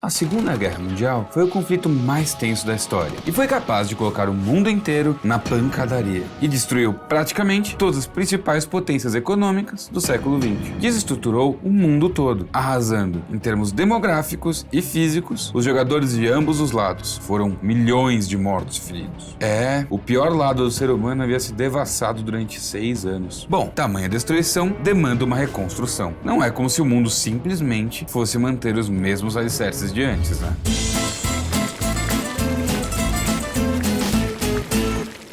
A Segunda Guerra Mundial foi o conflito mais tenso da história e foi capaz de colocar o mundo inteiro na pancadaria e destruiu praticamente todas as principais potências econômicas do século XX. Desestruturou o mundo todo, arrasando em termos demográficos e físicos os jogadores de ambos os lados. Foram milhões de mortos e feridos. O pior lado do ser humano havia se devassado durante 6 anos. Bom, tamanha destruição demanda uma reconstrução. Não é como se o mundo simplesmente fosse manter os mesmos alicerces de antes, né?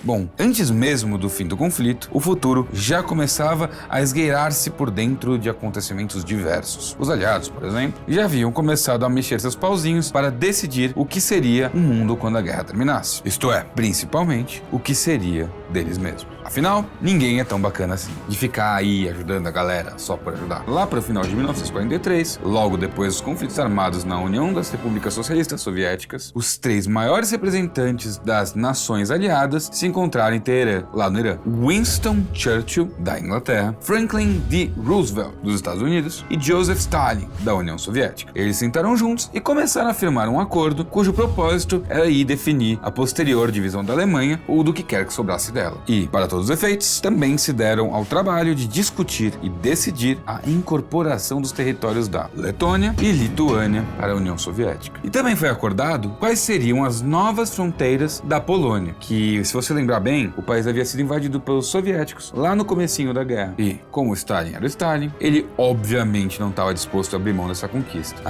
Bom, antes mesmo do fim do conflito, o futuro já começava a esgueirar-se por dentro de acontecimentos diversos. Os aliados, por exemplo, já haviam começado a mexer seus pauzinhos para decidir o que seria o mundo quando a guerra terminasse. Isto é, principalmente, o que seria deles mesmos. Afinal, ninguém é tão bacana assim, de ficar aí ajudando a galera só por ajudar. Lá para o final de 1943, logo depois dos conflitos armados na União das Repúblicas Socialistas Soviéticas, os 3 maiores representantes das nações aliadas se encontraram em Teherã, lá no Irã. Winston Churchill, da Inglaterra, Franklin D. Roosevelt, dos Estados Unidos, e Joseph Stalin, da União Soviética. Eles sentaram juntos e começaram a firmar um acordo cujo propósito era aí definir a posterior divisão da Alemanha ou do que quer que sobrasse dela. E, para todos os efeitos, também se deram ao trabalho de discutir e decidir a incorporação dos territórios da Letônia e Lituânia para a União Soviética. E também foi acordado quais seriam as novas fronteiras da Polônia, que, se você lembrar bem, o país havia sido invadido pelos soviéticos lá no comecinho da guerra. E, como o Stalin era o Stalin, ele obviamente não estava disposto a abrir mão dessa conquista.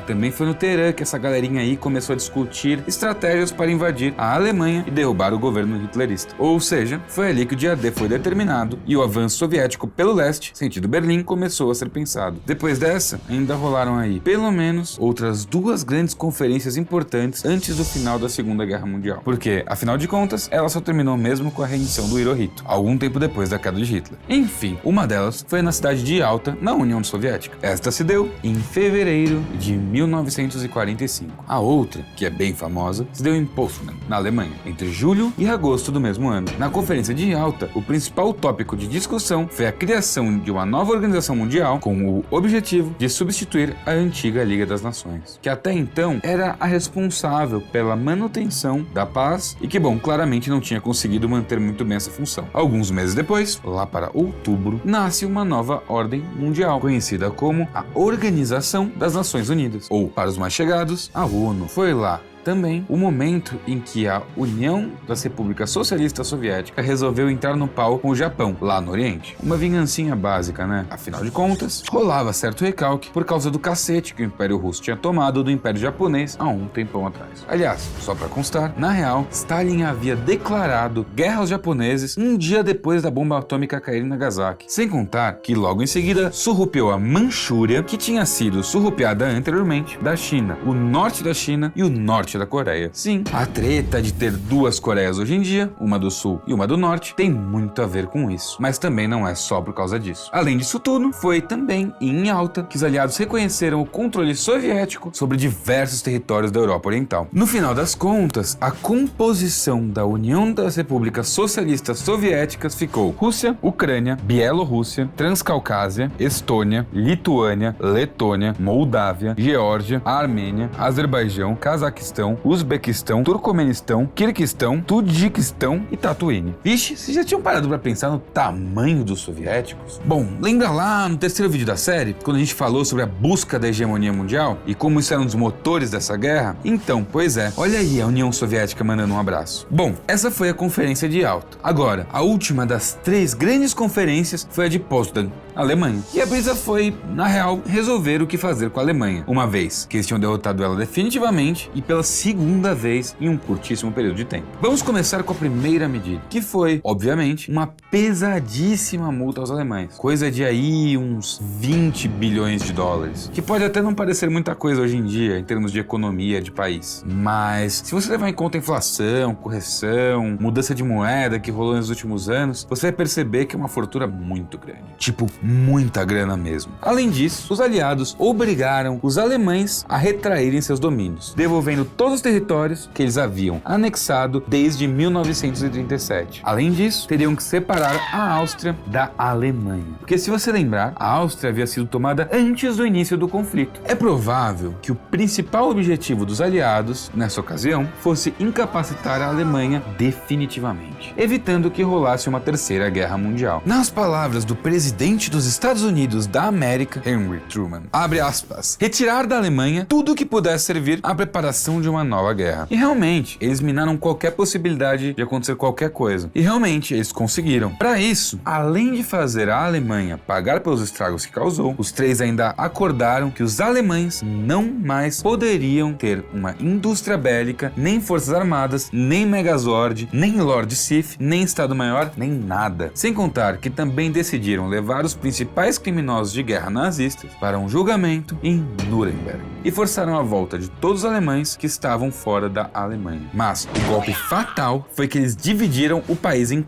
Também foi no Teherã que essa galerinha aí começou a discutir estratégias para invadir a Alemanha e derrubar o governo hitlerista. Ou seja, foi ali que o dia D foi determinado e o avanço soviético pelo leste, sentido Berlim, começou a ser pensado. Depois dessa, ainda rolaram aí, pelo menos, outras 2 grandes conferências importantes antes do final da Segunda Guerra Mundial. Porque, afinal de contas, ela só terminou mesmo com a rendição do Hirohito, algum tempo depois da queda de Hitler. Enfim, uma delas foi na cidade de Yalta, na União Soviética. Esta se deu em fevereiro de 1945. A outra, que é bem famosa, se deu em Potsdam, na Alemanha, entre julho e agosto do mesmo ano. Na conferência de Yalta, o principal tópico de discussão foi a criação de uma nova organização mundial com o objetivo de substituir a antiga Liga das Nações, que até então era a responsável pela manutenção da paz e que, bom, claramente não tinha conseguido manter muito bem essa função. Alguns meses depois, lá para outubro, nasce uma nova ordem mundial, conhecida como a Organização das Nações Unidas, ou, para os mais chegados, a ONU. Foi lá também o momento em que a União das Repúblicas Socialistas Soviéticas resolveu entrar no pau com o Japão, lá no Oriente. Uma vingancinha básica, né? Afinal de contas, rolava certo recalque por causa do cacete que o Império Russo tinha tomado do Império Japonês há um tempão atrás. Aliás, só pra constar, na real, Stalin havia declarado guerra aos japoneses um dia depois da bomba atômica cair em Nagasaki. Sem contar que logo em seguida surrupiou a Manchúria, que tinha sido surrupiada anteriormente da China, o norte da China e o norte da Coreia. Sim, a treta de ter 2 Coreias hoje em dia, uma do Sul e uma do Norte, tem muito a ver com isso. Mas também não é só por causa disso. Além disso tudo, foi também em Yalta que os aliados reconheceram o controle soviético sobre diversos territórios da Europa Oriental. No final das contas, a composição da União das Repúblicas Socialistas Soviéticas ficou Rússia, Ucrânia, Bielorrússia, Transcaucásia, Estônia, Lituânia, Letônia, Moldávia, Geórgia, Armênia, Azerbaijão, Cazaquistão, Uzbequistão, Turcomenistão, Quirguistão, Tadjiquistão e Tatooine. Vixe, vocês já tinham parado pra pensar no tamanho dos soviéticos? Bom, lembra lá no 3º vídeo da série, quando a gente falou sobre a busca da hegemonia mundial e como isso era um dos motores dessa guerra? Então, pois é, olha aí a União Soviética mandando um abraço. Bom, essa foi a Conferência de Yalta. Agora, a última das 3 grandes conferências foi a de Potsdam, Alemanha. E a brisa foi, na real, resolver o que fazer com a Alemanha, uma vez que eles tinham derrotado ela definitivamente e pela segunda vez em um curtíssimo período de tempo. Vamos começar com a primeira medida, que foi, obviamente, uma pesadíssima multa aos alemães. Coisa de aí uns 20 bilhões de dólares, que pode até não parecer muita coisa hoje em dia, em termos de economia de país. Mas, se você levar em conta a inflação, correção, mudança de moeda que rolou nos últimos anos, você vai perceber que é uma fortuna muito grande. Tipo, muita grana mesmo. Além disso, os aliados obrigaram os alemães a retraírem seus domínios, devolvendo todos os territórios que eles haviam anexado desde 1937. Além disso, teriam que separar a Áustria da Alemanha. Porque se você lembrar, a Áustria havia sido tomada antes do início do conflito. É provável que o principal objetivo dos aliados, nessa ocasião, fosse incapacitar a Alemanha definitivamente, evitando que rolasse uma terceira guerra mundial. Nas palavras do presidente dos Estados Unidos da América, Henry Truman, abre aspas, retirar da Alemanha tudo o que pudesse servir à preparação de uma nova guerra. E realmente, eles minaram qualquer possibilidade de acontecer qualquer coisa. E realmente, eles conseguiram. Para isso, além de fazer a Alemanha pagar pelos estragos que causou, os três ainda acordaram que os alemães não mais poderiam ter uma indústria bélica, nem forças armadas, nem Megazord, nem Lord Sith, nem Estado-Maior, nem nada. Sem contar que também decidiram levar os principais criminosos de guerra nazistas para um julgamento em Nuremberg e forçaram a volta de todos os alemães que estavam fora da Alemanha. Mas o golpe fatal foi que eles dividiram o país em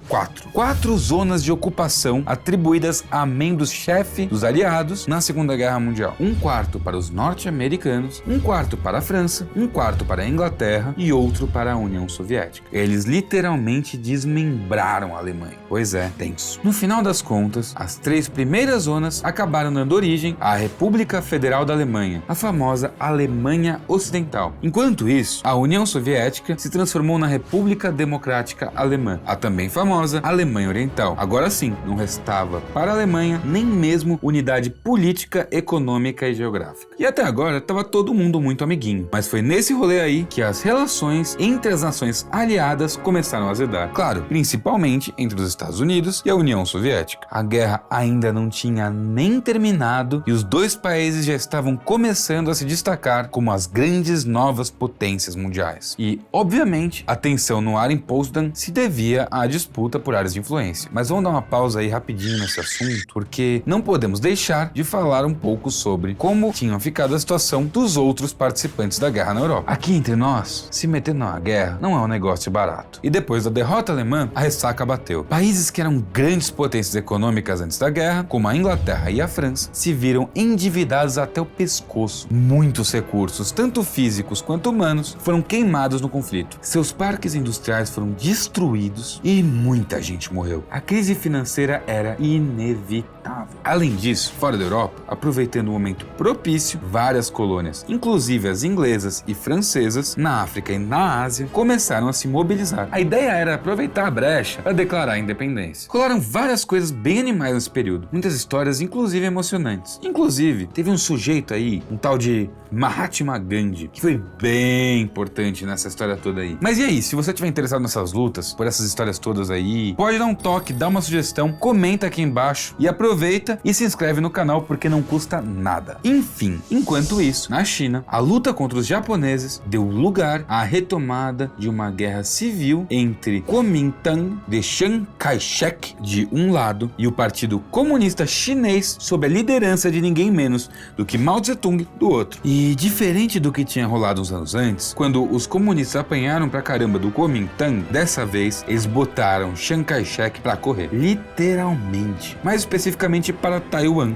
quatro zonas de ocupação atribuídas a membros-chefe dos aliados na Segunda Guerra Mundial. Um quarto para os norte-americanos, um quarto para a França, um quarto para a Inglaterra e outro para a União Soviética. Eles literalmente desmembraram a Alemanha. Pois é, tenso. No final das contas, as três primeiras zonas acabaram dando origem à República Federal da Alemanha, a famosa Alemanha Ocidental. Enquanto isso, a União Soviética se transformou na República Democrática Alemã, a também famosa Alemanha Oriental. Agora sim, não restava para a Alemanha nem mesmo unidade política, econômica e geográfica. E até agora estava todo mundo muito amiguinho, mas foi nesse rolê aí que as relações entre as nações aliadas começaram a azedar. Claro, principalmente entre os Estados Unidos e a União Soviética. A guerra ainda não tinha nem terminado e os dois países já estavam começando a se destacar como as grandes novas potências mundiais. E, obviamente, a tensão no ar em Potsdam se devia à disputa por áreas de influência. Mas vamos dar uma pausa aí rapidinho nesse assunto, porque não podemos deixar de falar um pouco sobre como tinha ficado a situação dos outros participantes da guerra na Europa. Aqui entre nós, se meter numa guerra não é um negócio barato. E depois da derrota alemã, a ressaca bateu. Países que eram grandes potências econômicas antes da guerra, como a Inglaterra e a França, se viram endividados até o pescoço. Muitos recursos, tanto físicos quanto humanos, foram queimados no conflito. Seus parques industriais foram destruídos e muita gente morreu. A crise financeira era inevitável. Além disso, fora da Europa, aproveitando o momento propício, várias colônias, inclusive as inglesas e francesas, na África e na Ásia, começaram a se mobilizar. A ideia era aproveitar a brecha para declarar a independência. Rolaram várias coisas bem animais nesse período, muitas histórias inclusive emocionantes. Inclusive, teve um sujeito aí, um tal de Mahatma Gandhi, que foi bem importante nessa história toda aí. Mas e aí, se você estiver interessado nessas lutas, por essas histórias todas aí, pode dar um toque, dá uma sugestão, comenta aqui embaixo e aproveita e se inscreve no canal porque não custa nada. Enfim, enquanto isso, na China, a luta contra os japoneses deu lugar à retomada de uma guerra civil entre Kuomintang de Chiang Kai-shek de um lado e o Partido Comunista Chinês sob a liderança de ninguém menos do que Mao Tse-tung do outro. E diferente do que tinha rolado uns anos antes, quando os comunistas apanharam pra caramba do Kuomintang, dessa vez eles botaram Chiang Kai-shek pra correr. Literalmente. Mais especificamente para Taiwan.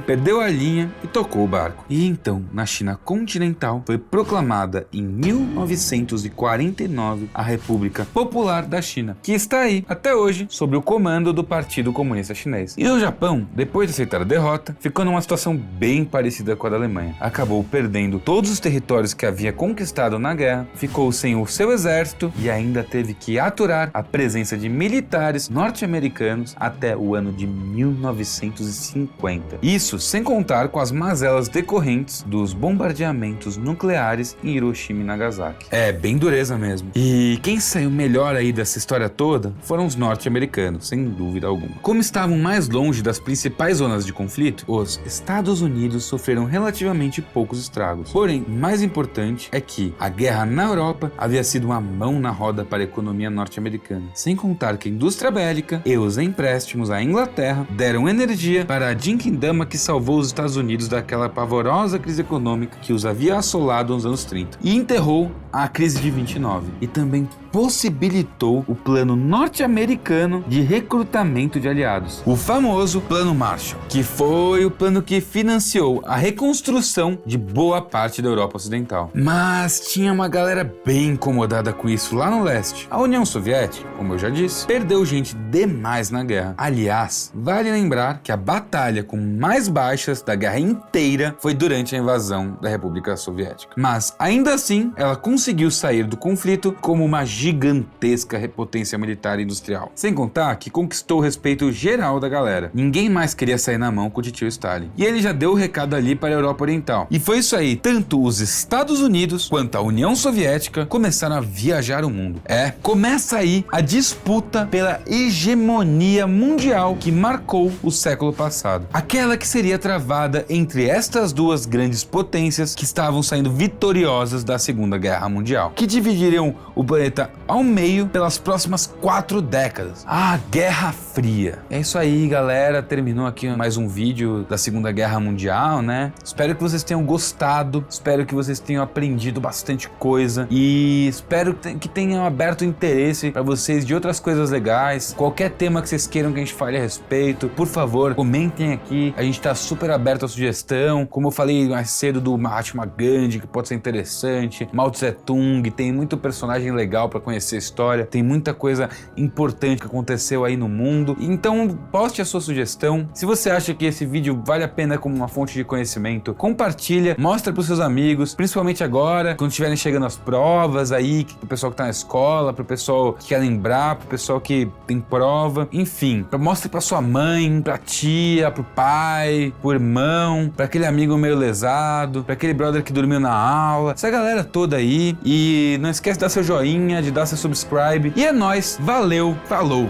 Perdeu a linha e tocou o barco. E então, na China continental, foi proclamada em 1949 a República Popular da China, que está aí até hoje sob o comando do Partido Comunista Chinês. E o Japão, depois de aceitar a derrota, ficou numa situação bem parecida com a da Alemanha. Acabou perdendo todos os territórios que havia conquistado na guerra, ficou sem o seu exército e ainda teve que aturar a presença de militares norte-americanos até o ano de 1950. Isso sem contar com as mazelas decorrentes dos bombardeamentos nucleares em Hiroshima e Nagasaki. É bem dureza mesmo. E quem saiu melhor aí dessa história toda foram os norte-americanos, sem dúvida alguma. Como estavam mais longe das principais zonas de conflito, os Estados Unidos sofreram relativamente poucos estragos. Porém, mais importante é que a guerra na Europa havia sido uma mão na roda para a economia norte-americana. Sem contar que a indústria bélica e os empréstimos à Inglaterra deram energia para a Jinkindama que salvou os Estados Unidos daquela pavorosa crise econômica que os havia assolado nos anos 30 e enterrou a crise de 29 e também possibilitou o plano norte-americano de recrutamento de aliados, o famoso Plano Marshall, que foi o plano que financiou a reconstrução de boa parte da Europa Ocidental. Mas tinha uma galera bem incomodada com isso lá no leste. A União Soviética, como eu já disse, perdeu gente demais na guerra. Aliás, vale lembrar que a batalha com mais baixas da guerra inteira foi durante a invasão da República Soviética. Mas, ainda assim, ela conseguiu sair do conflito como uma gigantesca potência militar e industrial. Sem contar que conquistou o respeito geral da galera. Ninguém mais queria sair na mão com o titio Stalin. E ele já deu o recado ali para a Europa Oriental. E foi isso aí, tanto os Estados Unidos quanto a União Soviética começaram a viajar o mundo. Começa aí a disputa pela hegemonia mundial que marcou o século passado. Aquela que seria travada entre estas duas grandes potências que estavam saindo vitoriosas da Segunda Guerra Mundial, que dividiriam o planeta ao meio pelas próximas 4 décadas. A Guerra Fria. É isso aí, galera. Terminou aqui mais um vídeo da Segunda Guerra Mundial, né? Espero que vocês tenham gostado. Espero que vocês tenham aprendido bastante coisa. E espero que tenham aberto interesse para vocês de outras coisas legais. Qualquer tema que vocês queiram que a gente fale a respeito, por favor, comentem aqui. A gente tá super aberto à sugestão. Como eu falei mais cedo do Mahatma Gandhi, que pode ser interessante. Mao Tse Tung, tem muito personagem legal para conhecer a história. Tem muita coisa importante que aconteceu aí no mundo. Então, poste a sua sugestão. Se você acha que esse vídeo vale a pena como uma fonte de conhecimento, compartilha, mostra para os seus amigos, principalmente agora, quando estiverem chegando as provas aí, pro pessoal que tá na escola, pro pessoal que quer lembrar, pro pessoal que tem prova, enfim, mostre para sua mãe, pra tia, pro pai, pro irmão, para aquele amigo meio lesado, para aquele brother que dormiu na aula, essa galera toda aí. E não esquece de dar seu joinha, de dar seu subscribe. E é nóis, valeu, falou!